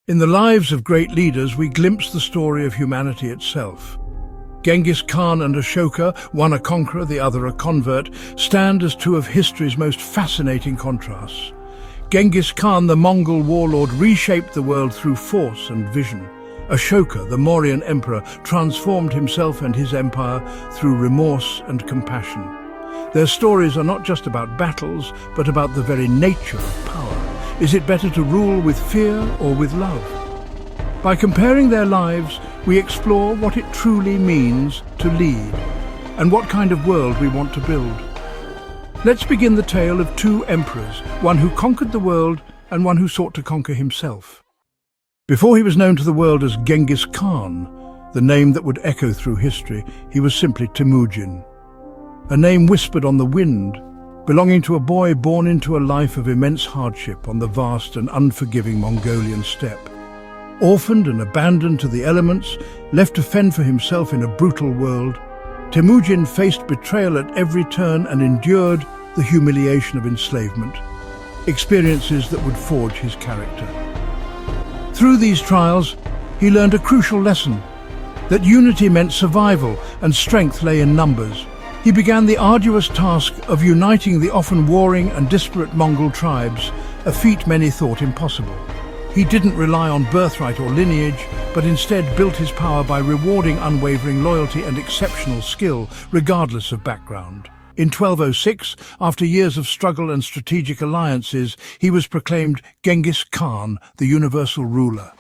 In the lives of great leaders, we glimpse the story of humanity itself. Genghis Khan and Ashoka, one a conqueror, the other a convert, stand as two of history's most fascinating contrasts. Genghis Khan, the Mongol warlord, reshaped the world through force and vision. Ashoka, the Mauryan emperor, transformed himself and his empire through remorse and compassion. Their stories are not just about battles, but about the very nature of power. Is it better to rule with fear or with love? By comparing their lives, we explore what it truly means to lead and what kind of world we want to build. Let's begin the tale of two emperors, one who conquered the world and one who sought to conquer himself. Before he was known to the world as Genghis Khan, the name that would echo through history, he was simply Temujin. A name whispered on the wind, belonging to a boy born into a life of immense hardship on the vast and unforgiving Mongolian steppe. Orphaned and abandoned to the elements, left to fend for himself in a brutal world, Temujin faced betrayal at every turn and endured the humiliation of enslavement, experiences that would forge his character. Through these trials, he learned a crucial lesson, that unity meant survival and strength lay in numbers. He began the arduous task of uniting the often warring and disparate Mongol tribes, a feat many thought impossible. He didn't rely on birthright or lineage, but instead built his power by rewarding unwavering loyalty and exceptional skill, regardless of background. In 1206, after years of struggle and strategic alliances, he was proclaimed Genghis Khan, the universal ruler,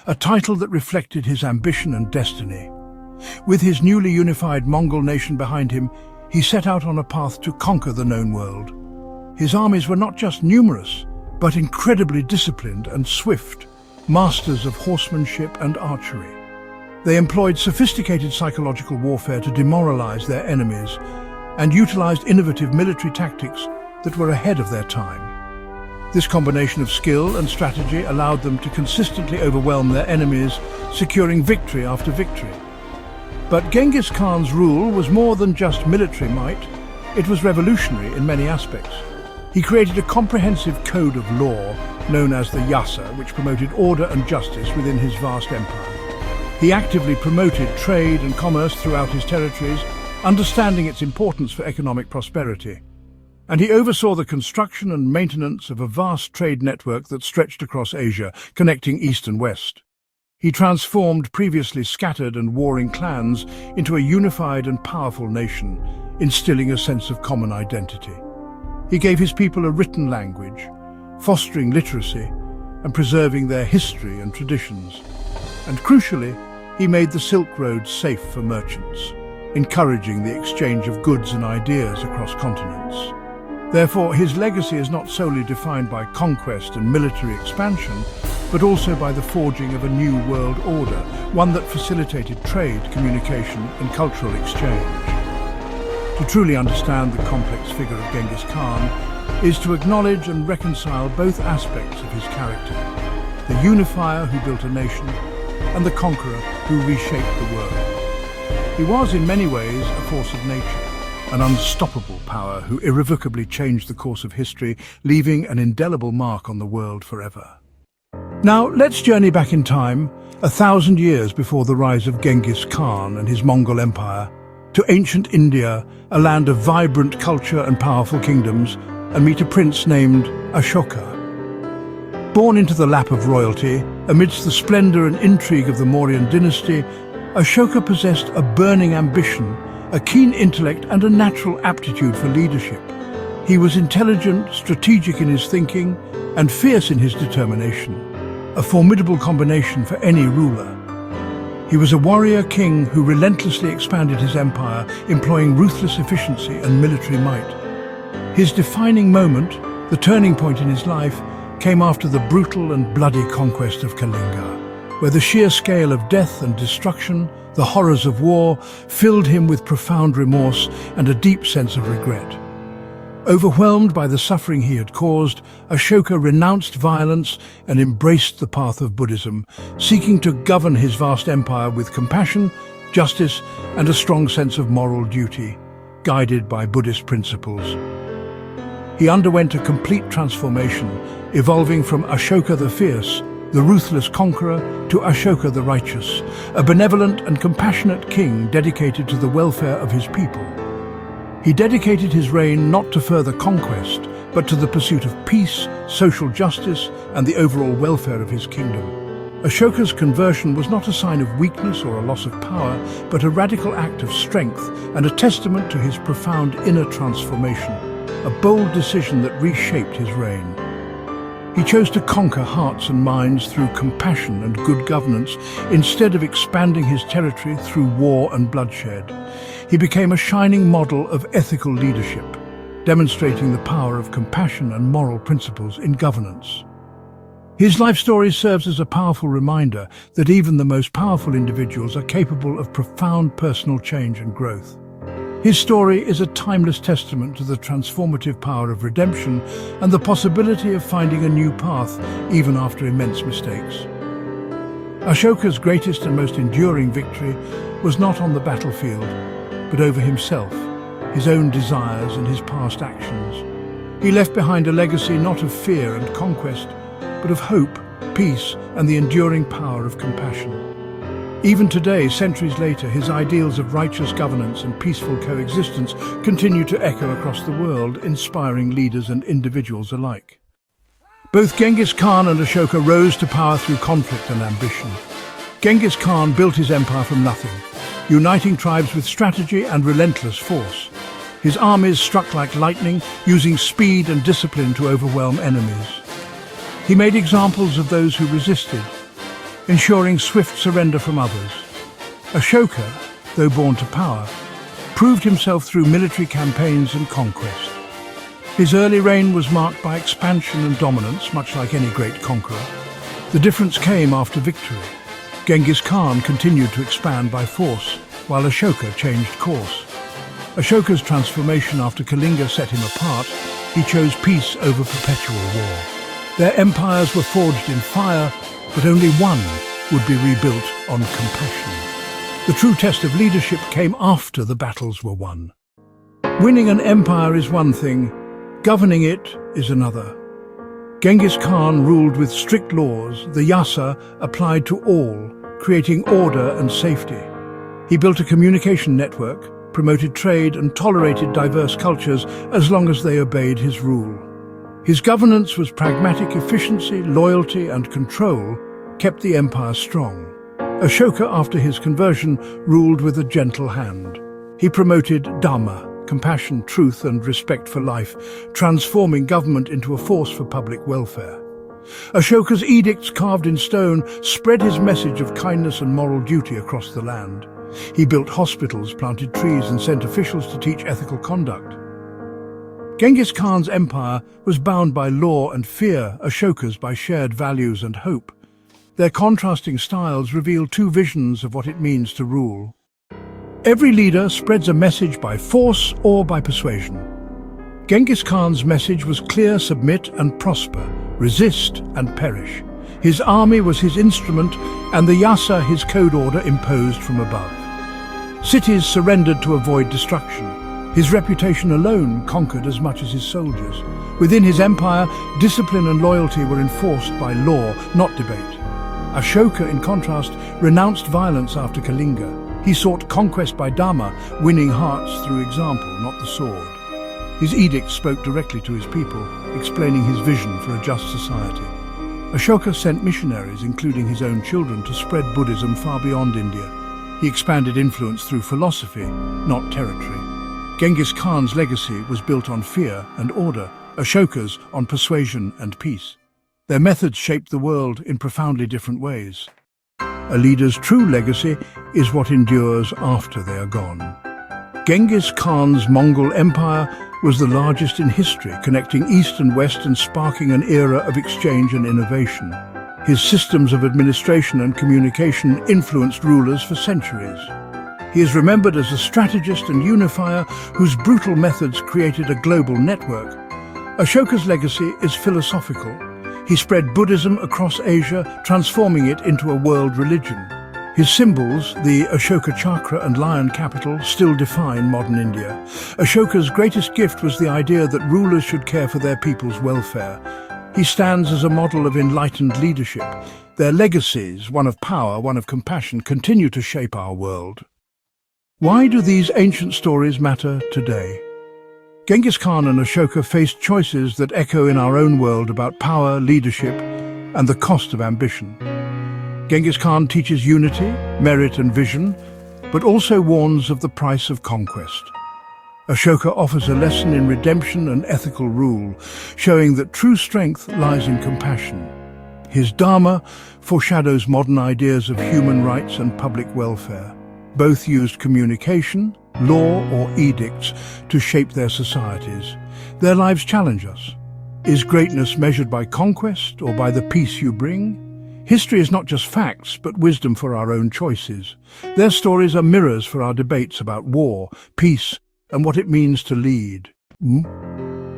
a title that reflected his ambition and destiny. With his newly unified Mongol nation behind him, he set out on a path to conquer the known world. His armies were not just numerous, but incredibly disciplined and swift, masters of horsemanship and archery. They employed sophisticated psychological warfare to demoralize their enemies and utilized innovative military tactics that were ahead of their time. This combination of skill and strategy allowed them to consistently overwhelm their enemies, securing victory after victory. But Genghis Khan's rule was more than just military might. It was revolutionary in many aspects. He created a comprehensive code of law known as the Yasa, which promoted order and justice within his vast empire. He actively promoted trade and commerce throughout his territories, understanding its importance for economic prosperity. And he oversaw the construction and maintenance of a vast trade network that stretched across Asia, connecting East and West. He transformed previously scattered and warring clans into a unified and powerful nation, instilling a sense of common identity. He gave his people a written language, fostering literacy and preserving their history and traditions. And crucially, he made the Silk Road safe for merchants, encouraging the exchange of goods and ideas across continents. Therefore, his legacy is not solely defined by conquest and military expansion, but also by the forging of a new world order, one that facilitated trade, communication, and cultural exchange. To truly understand the complex figure of Genghis Khan is to acknowledge and reconcile both aspects of his character, the unifier who built a nation and the conqueror who reshaped the world. He was in many ways a force of nature, an unstoppable power who irrevocably changed the course of history, leaving an indelible mark on the world forever. Now let's journey back in time, 1,000 years before the rise of Genghis Khan and his Mongol Empire, to ancient India, a land of vibrant culture and powerful kingdoms, and meet a prince named Ashoka. Born into the lap of royalty, amidst the splendor and intrigue of the Mauryan dynasty, Ashoka possessed a burning ambition, a keen intellect, and a natural aptitude for leadership. He was intelligent, strategic in his thinking, and fierce in his determination, a formidable combination for any ruler. He was a warrior king who relentlessly expanded his empire, employing ruthless efficiency and military might. His defining moment, the turning point in his life, came after the brutal and bloody conquest of Kalinga, where the sheer scale of death and destruction, the horrors of war, filled him with profound remorse and a deep sense of regret. Overwhelmed by the suffering he had caused, Ashoka renounced violence and embraced the path of Buddhism, seeking to govern his vast empire with compassion, justice, and a strong sense of moral duty, guided by Buddhist principles. He underwent a complete transformation, evolving from Ashoka the Fierce the ruthless conqueror, to Ashoka the righteous, a benevolent and compassionate king dedicated to the welfare of his people. He dedicated his reign not to further conquest, but to the pursuit of peace, social justice, and the overall welfare of his kingdom. Ashoka's conversion was not a sign of weakness or a loss of power, but a radical act of strength and a testament to his profound inner transformation, a bold decision that reshaped his reign. He chose to conquer hearts and minds through compassion and good governance, instead of expanding his territory through war and bloodshed. He became a shining model of ethical leadership, demonstrating the power of compassion and moral principles in governance. His life story serves as a powerful reminder that even the most powerful individuals are capable of profound personal change and growth. His story is a timeless testament to the transformative power of redemption and the possibility of finding a new path even after immense mistakes. Ashoka's greatest and most enduring victory was not on the battlefield, but over himself, his own desires and his past actions. He left behind a legacy not of fear and conquest, but of hope, peace, and the enduring power of compassion. Even today, centuries later, his ideals of righteous governance and peaceful coexistence continue to echo across the world, inspiring leaders and individuals alike. Both Genghis Khan and Ashoka rose to power through conflict and ambition. Genghis Khan built his empire from nothing, uniting tribes with strategy and relentless force. His armies struck like lightning, using speed and discipline to overwhelm enemies. He made examples of those who resisted, ensuring swift surrender from others. Ashoka, though born to power, proved himself through military campaigns and conquest. His early reign was marked by expansion and dominance, much like any great conqueror. The difference came after victory. Genghis Khan continued to expand by force, while Ashoka changed course. Ashoka's transformation after Kalinga set him apart. He chose peace over perpetual war. Their empires were forged in fire, but only one would be rebuilt on compassion. The true test of leadership came after the battles were won. Winning an empire is one thing, governing it is another. Genghis Khan ruled with strict laws. The yasa applied to all, creating order and safety. He built a communication network, promoted trade, and tolerated diverse cultures as long as they obeyed his rule. His governance was pragmatic. Efficiency, loyalty, and control kept the empire strong. Ashoka, after his conversion, ruled with a gentle hand. He promoted Dhamma, compassion, truth, and respect for life, transforming government into a force for public welfare. Ashoka's edicts, carved in stone, spread his message of kindness and moral duty across the land. He built hospitals, planted trees, and sent officials to teach ethical conduct. Genghis Khan's empire was bound by law and fear, Ashoka's by shared values and hope. Their contrasting styles reveal two visions of what it means to rule. Every leader spreads a message by force or by persuasion. Genghis Khan's message was clear: submit and prosper, resist and perish. His army was his instrument, and the yasa his code order imposed from above. Cities surrendered to avoid destruction. His reputation alone conquered as much as his soldiers. Within his empire, discipline and loyalty were enforced by law, not debate. Ashoka, in contrast, renounced violence after Kalinga. He sought conquest by Dhamma, winning hearts through example, not the sword. His edicts spoke directly to his people, explaining his vision for a just society. Ashoka sent missionaries, including his own children, to spread Buddhism far beyond India. He expanded influence through philosophy, not territory. Genghis Khan's legacy was built on fear and order, Ashoka's on persuasion and peace. Their methods shaped the world in profoundly different ways. A leader's true legacy is what endures after they are gone. Genghis Khan's Mongol Empire was the largest in history, connecting East and West and sparking an era of exchange and innovation. His systems of administration and communication influenced rulers for centuries. He is remembered as a strategist and unifier whose brutal methods created a global network. Ashoka's legacy is philosophical. He spread Buddhism across Asia, transforming it into a world religion. His symbols, the Ashoka chakra and lion capital, still define modern India. Ashoka's greatest gift was the idea that rulers should care for their people's welfare. He stands as a model of enlightened leadership. Their legacies, one of power, one of compassion, continue to shape our world. Why do these ancient stories matter today? Genghis Khan and Ashoka faced choices that echo in our own world about power, leadership, and the cost of ambition. Genghis Khan teaches unity, merit and vision, but also warns of the price of conquest. Ashoka offers a lesson in redemption and ethical rule, showing that true strength lies in compassion. His Dharma foreshadows modern ideas of human rights and public welfare. Both used communication, law or edicts to shape their societies. Their lives challenge us. Is greatness measured by conquest or by the peace you bring? History is not just facts, but wisdom for our own choices. Their stories are mirrors for our debates about war, peace, and what it means to lead.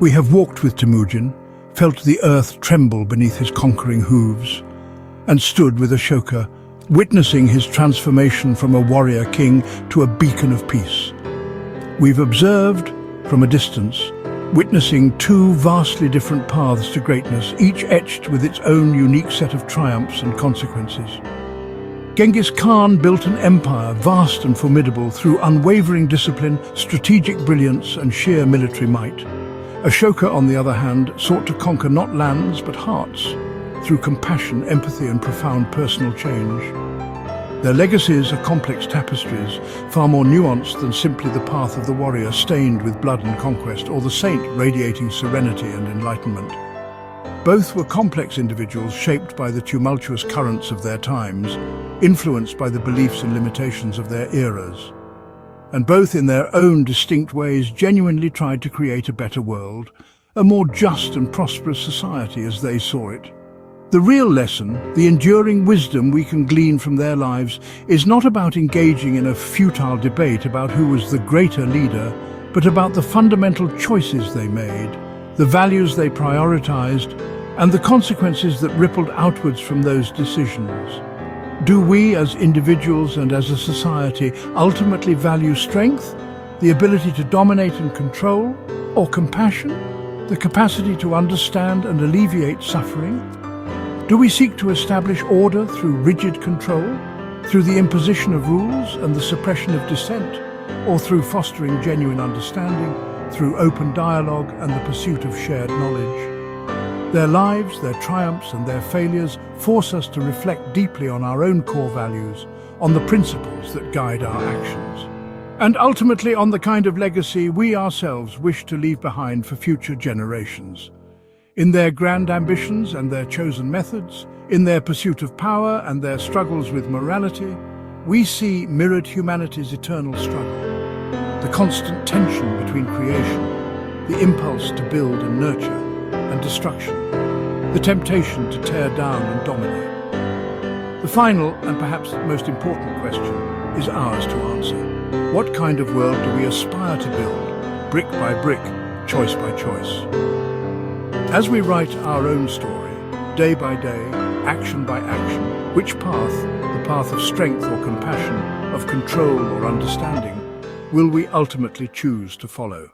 We have walked with Temujin, felt the earth tremble beneath his conquering hooves, and stood with Ashoka, witnessing his transformation from a warrior king to a beacon of peace. We've observed from a distance, witnessing two vastly different paths to greatness, each etched with its own unique set of triumphs and consequences. Genghis Khan built an empire vast and formidable through unwavering discipline, strategic brilliance and sheer military might. Ashoka, on the other hand, sought to conquer not lands but hearts, through compassion, empathy and profound personal change. Their legacies are complex tapestries, far more nuanced than simply the path of the warrior stained with blood and conquest, or the saint radiating serenity and enlightenment. Both were complex individuals shaped by the tumultuous currents of their times, influenced by the beliefs and limitations of their eras. And both in their own distinct ways genuinely tried to create a better world, a more just and prosperous society as they saw it. The real lesson, the enduring wisdom we can glean from their lives, is not about engaging in a futile debate about who was the greater leader, but about the fundamental choices they made, the values they prioritized, and the consequences that rippled outwards from those decisions. Do we, as individuals and as a society, ultimately value strength, the ability to dominate and control, or compassion, the capacity to understand and alleviate suffering? Do we seek to establish order through rigid control, through the imposition of rules and the suppression of dissent, or through fostering genuine understanding, through open dialogue and the pursuit of shared knowledge? Their lives, their triumphs and their failures force us to reflect deeply on our own core values, on the principles that guide our actions, and ultimately on the kind of legacy we ourselves wish to leave behind for future generations. In their grand ambitions and their chosen methods, in their pursuit of power and their struggles with morality, we see mirrored humanity's eternal struggle, the constant tension between creation, the impulse to build and nurture, and destruction, the temptation to tear down and dominate. The final and perhaps most important question is ours to answer. What kind of world do we aspire to build, brick by brick, choice by choice? As we write our own story, day by day, action by action, which path, the path of strength or compassion, of control or understanding, will we ultimately choose to follow?